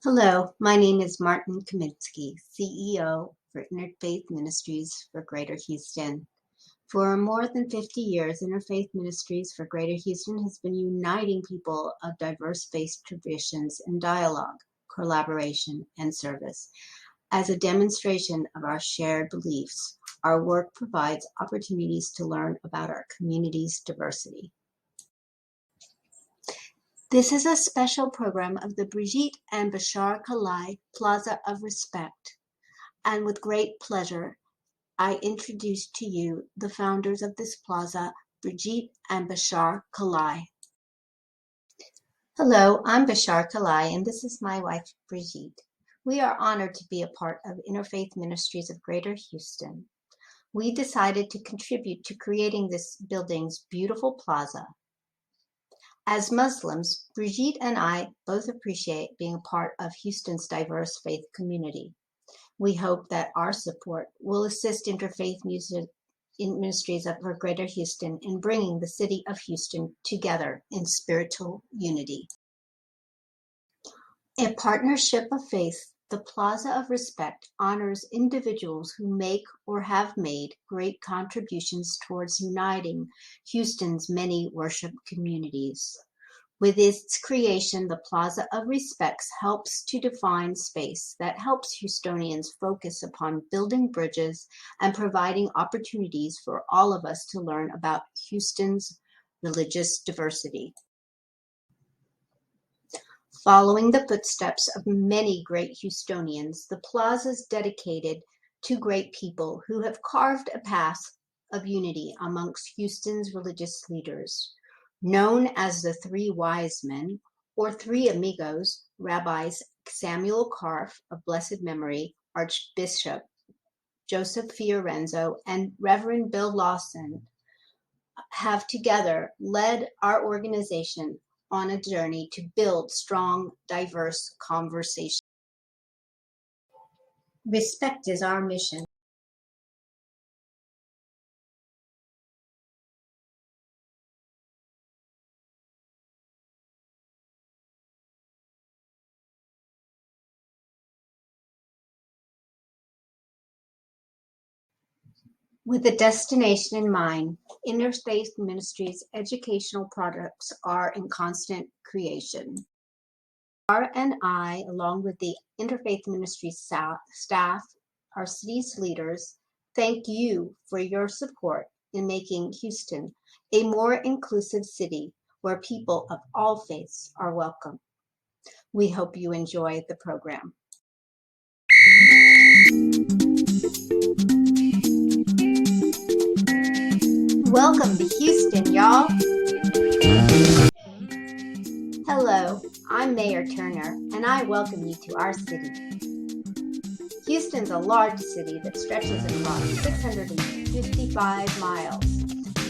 Hello, my name is Martin Kaminsky, CEO for Interfaith Ministries for Greater Houston. For more than 50 years, Interfaith Ministries for Greater Houston has been uniting people of diverse faith traditions in dialogue, collaboration, and service. As a demonstration of our shared beliefs, our work provides opportunities to learn about our community's diversity. This is a special program of the Brigitte and Bashar Kalai Plaza of Respect, and with great pleasure, I introduce to you the founders of this plaza, Brigitte and Bashar Kalai. Hello, I'm Bashar Kalai, and this is my wife, Brigitte. We are honored to be a part of Interfaith Ministries of Greater Houston. We decided to contribute to creating this building's beautiful plaza. As Muslims, Brigitte and I both appreciate being a part of Houston's diverse faith community. We hope that our support will assist Interfaith Ministries of Greater Houston in bringing the city of Houston together in spiritual unity. A partnership of faith, the Plaza of Respect honors individuals who make or have made great contributions towards uniting Houston's many worship communities. With its creation, the Plaza of Respect helps to define space that helps Houstonians focus upon building bridges and providing opportunities for all of us to learn about Houston's religious diversity. Following the footsteps of many great Houstonians, the plaza is dedicated to great people who have carved a path of unity amongst Houston's religious leaders. Known as the Three Wise Men, or Three Amigos, Rabbis Samuel Karff of blessed memory, Archbishop Joseph Fiorenzo, and Reverend Bill Lawson have together led our organization on a journey to build strong, diverse conversation. Respect is our mission. With a destination in mind, Interfaith Ministries' educational products are in constant creation. R and I, along with the Interfaith Ministries staff, our city's leaders, thank you for your support in making Houston a more inclusive city where people of all faiths are welcome. We hope you enjoy the program. Welcome to Houston, y'all. Hello, I'm Mayor Turner, and I welcome you to our city. Houston's a large city that stretches across 655 miles.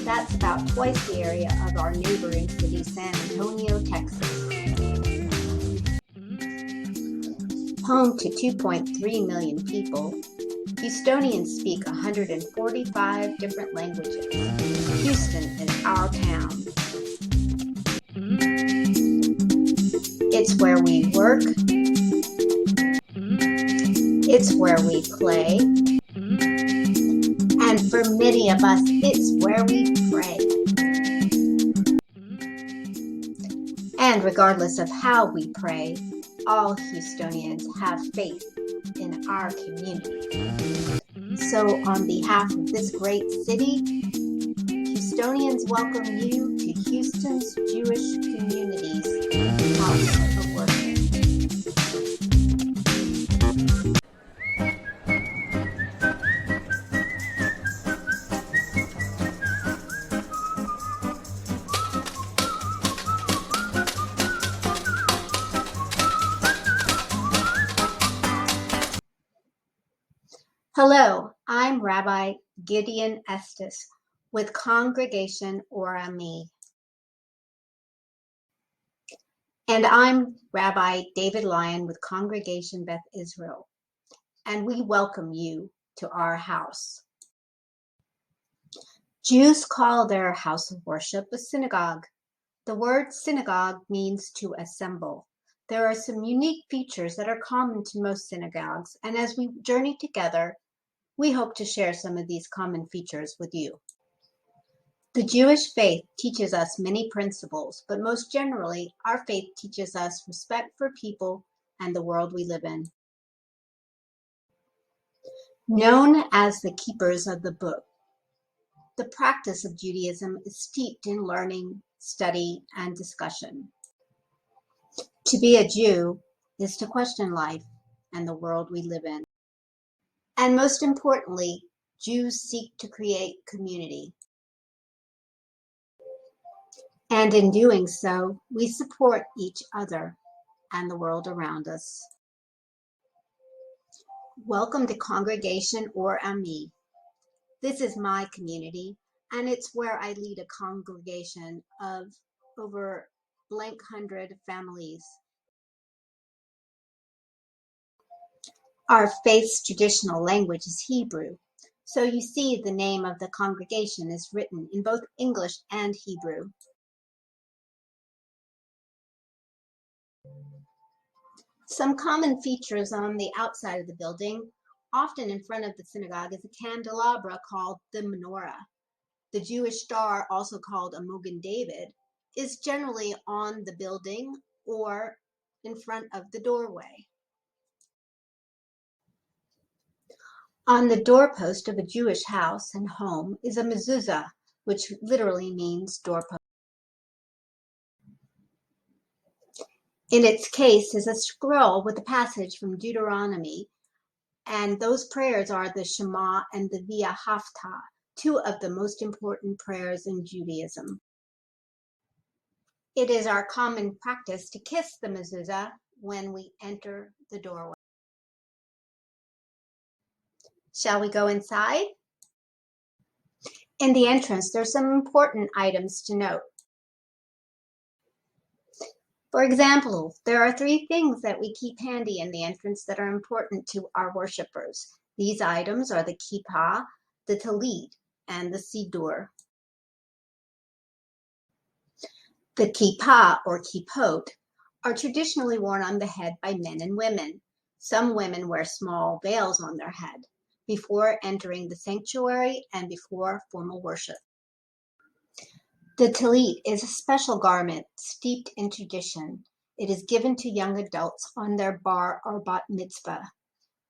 That's about twice the area of our neighboring city, San Antonio, Texas. Home to 2.3 million people, Houstonians speak 145 different languages. Houston is our town. It's where we work. It's where we play. And for many of us, it's where we pray. And regardless of how we pray, all Houstonians have faith in our community. So on behalf of this great city, Houstonians welcome you to Houston's Jewish community's House of Worship. Hello, I'm Rabbi Gideon Estes with Congregation Orami. And I'm Rabbi David Lyon with Congregation Beth Israel. And we welcome you to our house. Jews call their house of worship a synagogue. The word synagogue means to assemble. There are some unique features that are common to most synagogues, and as we journey together, we hope to share some of these common features with you. The Jewish faith teaches us many principles, but most generally, our faith teaches us respect for people and the world we live in. Known as the keepers of the book, the practice of Judaism is steeped in learning, study, and discussion. To be a Jew is to question life and the world we live in. And most importantly, Jews seek to create community. And in doing so, we support each other and the world around us. Welcome to Congregation or Ami. This is my community, and it's where I lead a congregation of over blank 100 families. Our faith's traditional language is Hebrew, so you see the name of the congregation is written in both English and Hebrew. Some common features on the outside of the building, often in front of the synagogue, is a candelabra called the menorah. The Jewish star, also called a Mogen David, is generally on the building or in front of the doorway. On the doorpost of a Jewish house and home is a mezuzah, which literally means doorpost. In its case is a scroll with a passage from Deuteronomy, and those prayers are the Shema and the V'ahavta, two of the most important prayers in Judaism. It is our common practice to kiss the mezuzah when we enter the doorway. Shall we go inside? In the entrance, there are some important items to note. For example, there are 3 things that we keep handy in the entrance that are important to our worshipers. These items are the kippah, the talit, and the siddur. The kippah, or kippot, are traditionally worn on the head by men and women. Some women wear small veils on their head before entering the sanctuary and before formal worship. The talit is a special garment steeped in tradition. It is given to young adults on their bar or bat mitzvah.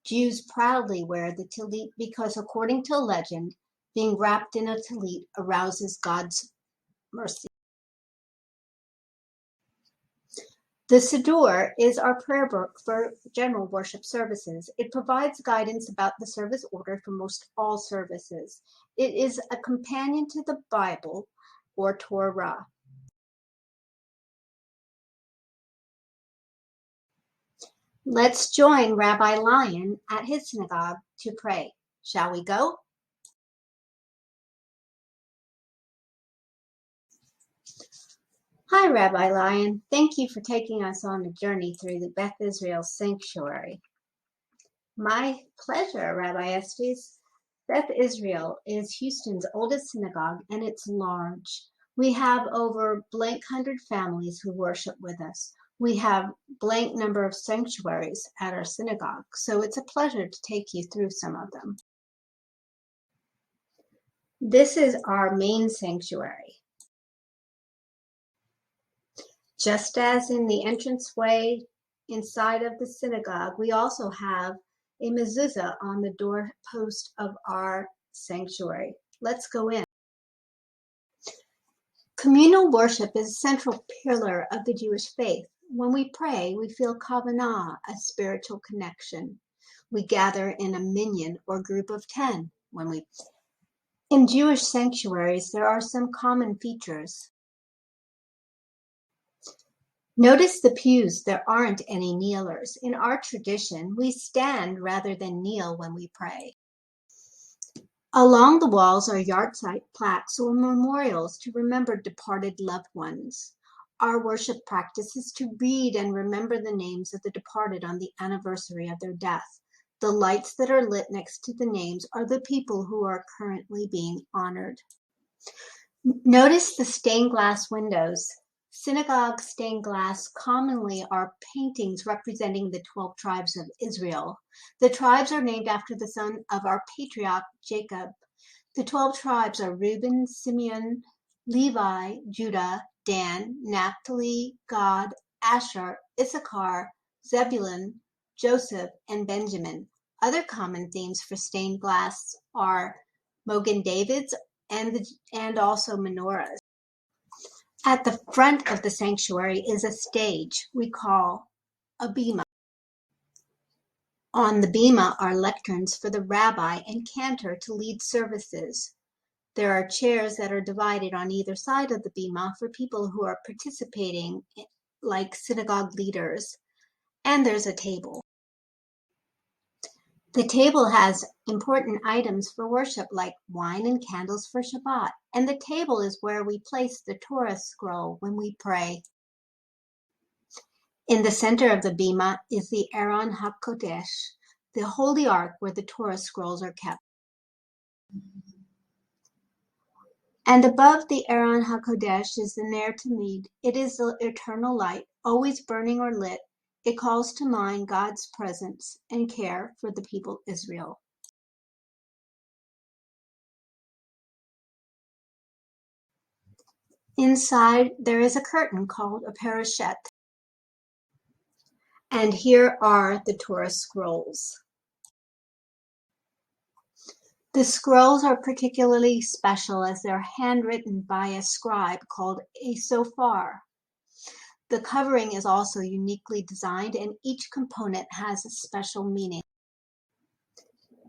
Jews proudly wear the talit because, according to legend, being wrapped in a talit arouses God's mercy. The siddur is our prayer book for general worship services. It provides guidance about the service order for most all services. It is a companion to the Bible or Torah. Let's join Rabbi Lyon at his synagogue to pray. Shall we go? Hi, Rabbi Lyon. Thank you for taking us on a journey through the Beth Israel Sanctuary. My pleasure, Rabbi Estes. Beth Israel is Houston's oldest synagogue, and it's large. We have over blank 100 families who worship with us. We have blank number of sanctuaries at our synagogue, so it's a pleasure to take you through some of them. This is our main sanctuary. Just as in the entranceway inside of the synagogue, we also have a mezuzah on the doorpost of our sanctuary. Let's go in. Communal worship is a central pillar of the Jewish faith. When we pray, we feel kavanah, a spiritual connection. We gather in a minyan or group of 10 when we pray. In Jewish sanctuaries, there are some common features. Notice the pews, there aren't any kneelers. In our tradition, we stand rather than kneel when we pray. Along the walls are yahrzeit plaques or memorials to remember departed loved ones. Our worship practice is to read and remember the names of the departed on the anniversary of their death. The lights that are lit next to the names are the people who are currently being honored. Notice the stained glass windows. Synagogue stained glass commonly are paintings representing the 12 tribes of Israel. The tribes are named after the son of our patriarch Jacob. The 12 tribes are Reuben, Simeon, Levi, Judah, Dan, Naphtali, Gad, Asher, Issachar, Zebulun, Joseph, and Benjamin. Other common themes for stained glass are Mogen David's and also menorahs. At the front of the sanctuary is a stage we call a bima. On the bima are lecterns for the rabbi and cantor to lead services. There are chairs that are divided on either side of the bima for people who are participating, like synagogue leaders, and there's a table. The table has important items for worship like wine and candles for Shabbat, and the table is where we place the Torah scroll when we pray. In the center of the bima is the Aron HaKodesh, the holy ark where the Torah scrolls are kept. And above the Aron HaKodesh is the Ner Tamid. It is the eternal light, always burning or lit. It calls to mind God's presence and care for the people Israel. Inside, there is a curtain called a parashet. And here are the Torah scrolls. The scrolls are particularly special as they're handwritten by a scribe called a sofar. The covering is also uniquely designed, and each component has a special meaning.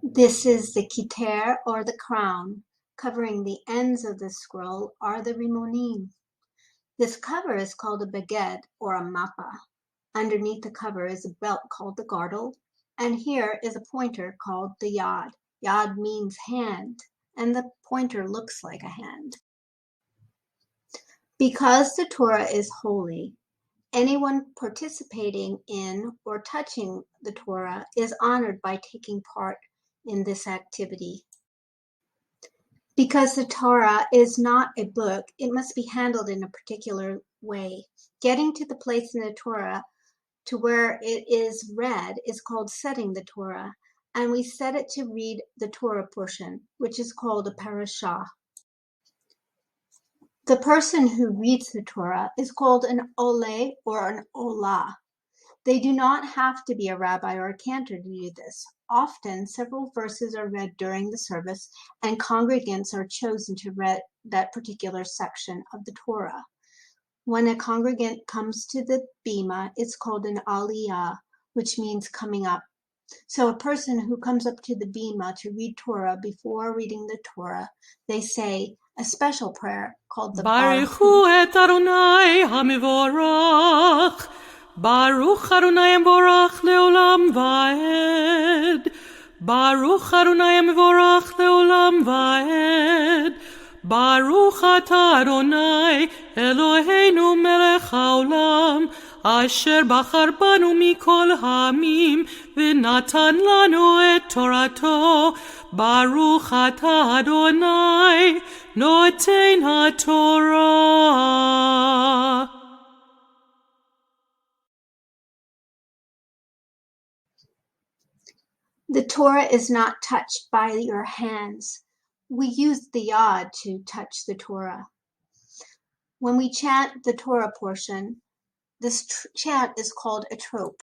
This is the kiter, or the crown. Covering the ends of the scroll are the rimonim. This cover is called a beged, or a mappa. Underneath the cover is a belt called the girdle, and here is a pointer called the yad. Yad means hand, and the pointer looks like a hand. Because the Torah is holy, anyone participating in or touching the Torah is honored by taking part in this activity. Because the Torah is not a book, it must be handled in a particular way. Getting to the place in the Torah to where it is read is called setting the Torah, and we set it to read the Torah portion, which is called a parashah. The person who reads the Torah is called an ole or an olah. They do not have to be a rabbi or a cantor to do this. Often, several verses are read during the service, and congregants are chosen to read that particular section of the Torah. When a congregant comes to the bima, it's called an aliyah, which means coming up. So a person who comes up to the bima to read Torah, before reading the Torah, they say a special prayer called the Baruchu et Adonai HaMevorach, Baruch Adonai HaMevorach leolam vaed, Baruch Adonai HaMevorach leolam vaed, Baruch atah Adonai Eloheinu melech haolam, asher bachar banu mikol ha'amim v'natan lanu et torato, Baruch atah Adonai noten haTorah. The Torah is not touched by your hands. We use the yad to touch the Torah. When we chant the Torah portion, this chant is called a trope.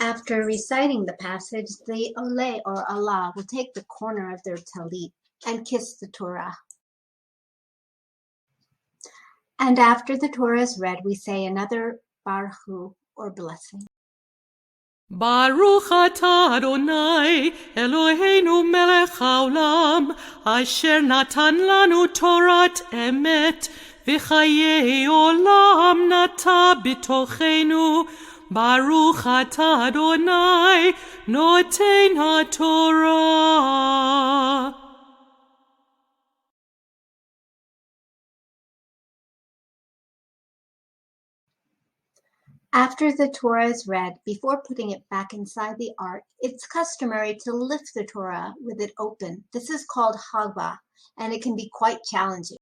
After reciting the passage, the ole or Allah will take the corner of their talit and kiss the Torah. And after the Torah is read, we say another baruch or blessing. Baruch atah Adonai Eloheinu melech haolam, asher natan lanu torat emet, v'chayei olam nata b'tochenu, Baruch atah Adonai noten haTorah. After the Torah is read, before putting it back inside the ark, it's customary to lift the Torah with it open. This is called hagba, and it can be quite challenging.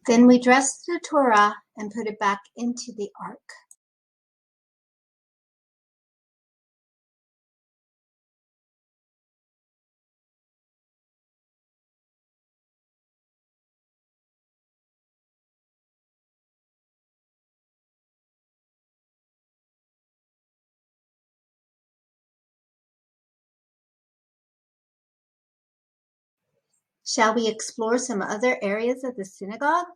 Then we dress the Torah and put it back into the ark. Shall we explore some other areas of the synagogue?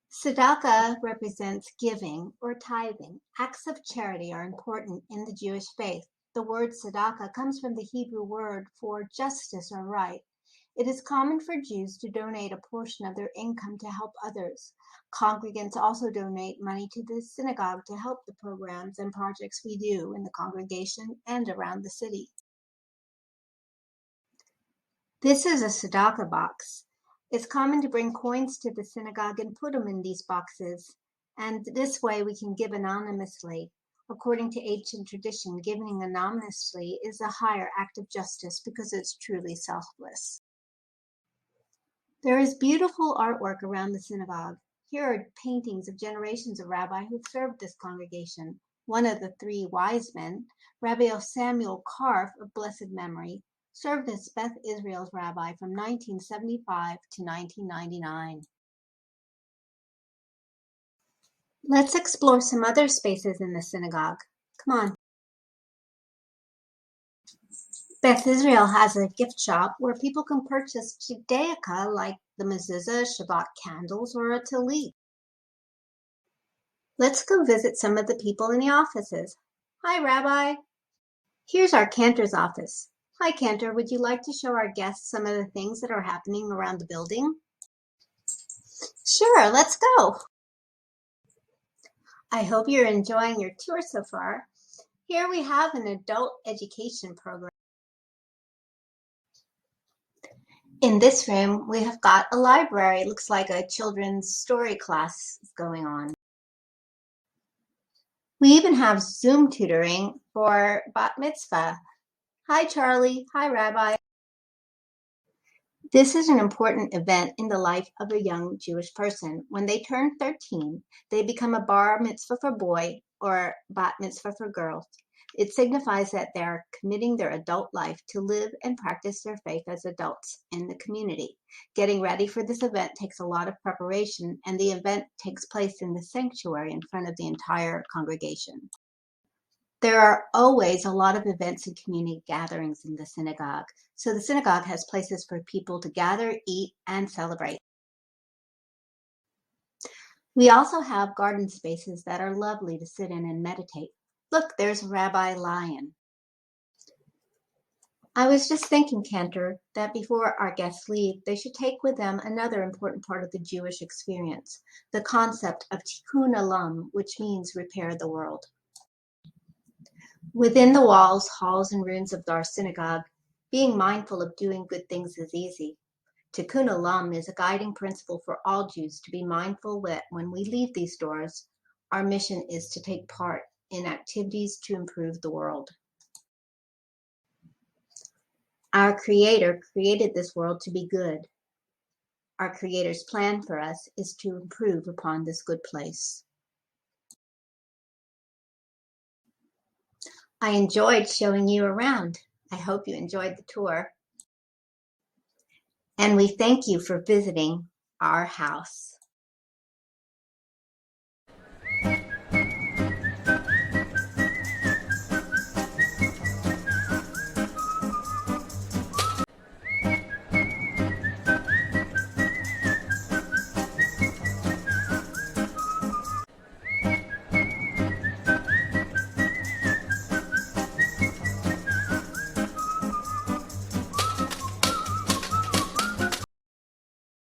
Tzedakah represents giving or tithing. Acts of charity are important in the Jewish faith. The word tzedakah comes from the Hebrew word for justice or right. It is common for Jews to donate a portion of their income to help others. Congregants also donate money to the synagogue to help the programs and projects we do in the congregation and around the city. This is a tzedakah box. It's common to bring coins to the synagogue and put them in these boxes, and this way we can give anonymously. According to ancient tradition, giving anonymously is a higher act of justice because it's truly selfless. There is beautiful artwork around the synagogue. Here are paintings of generations of rabbis who've served this congregation. One of the three wise men, Rabbi Samuel Karf of blessed memory, served as Beth Israel's rabbi from 1975 to 1999. Let's explore some other spaces in the synagogue. Come on. Beth Israel has a gift shop where people can purchase Judaica like the mezuzah, Shabbat candles, or a tallit. Let's go visit some of the people in the offices. Hi, Rabbi. Here's our cantor's office. Hi, Cantor. Would you like to show our guests some of the things that are happening around the building? Sure, let's go. I hope you're enjoying your tour so far. Here we have an adult education program. In this room, we have got a library. It looks like a children's story class is going on. We even have Zoom tutoring for bat mitzvah. Hi, Charlie. Hi, Rabbi. This is an important event in the life of a young Jewish person. When they turn 13, they become a bar mitzvah for boy or bat mitzvah for girls. It signifies that they are committing their adult life to live and practice their faith as adults in the community. Getting ready for this event takes a lot of preparation, and the event takes place in the sanctuary in front of the entire congregation. There are always a lot of events and community gatherings in the synagogue, so the synagogue has places for people to gather, eat, and celebrate. We also have garden spaces that are lovely to sit in and meditate. Look, there's Rabbi Lion. I was just thinking, Cantor, that before our guests leave, they should take with them another important part of the Jewish experience, the concept of tikkun olam, which means repair the world. Within the walls, halls, and rooms of our synagogue, being mindful of doing good things is easy. Tikkun olam is a guiding principle for all Jews to be mindful that when we leave these doors, our mission is to take part in activities to improve the world. Our Creator created this world to be good. Our Creator's plan for us is to improve upon this good place. I enjoyed showing you around. I hope you enjoyed the tour. And we thank you for visiting our house.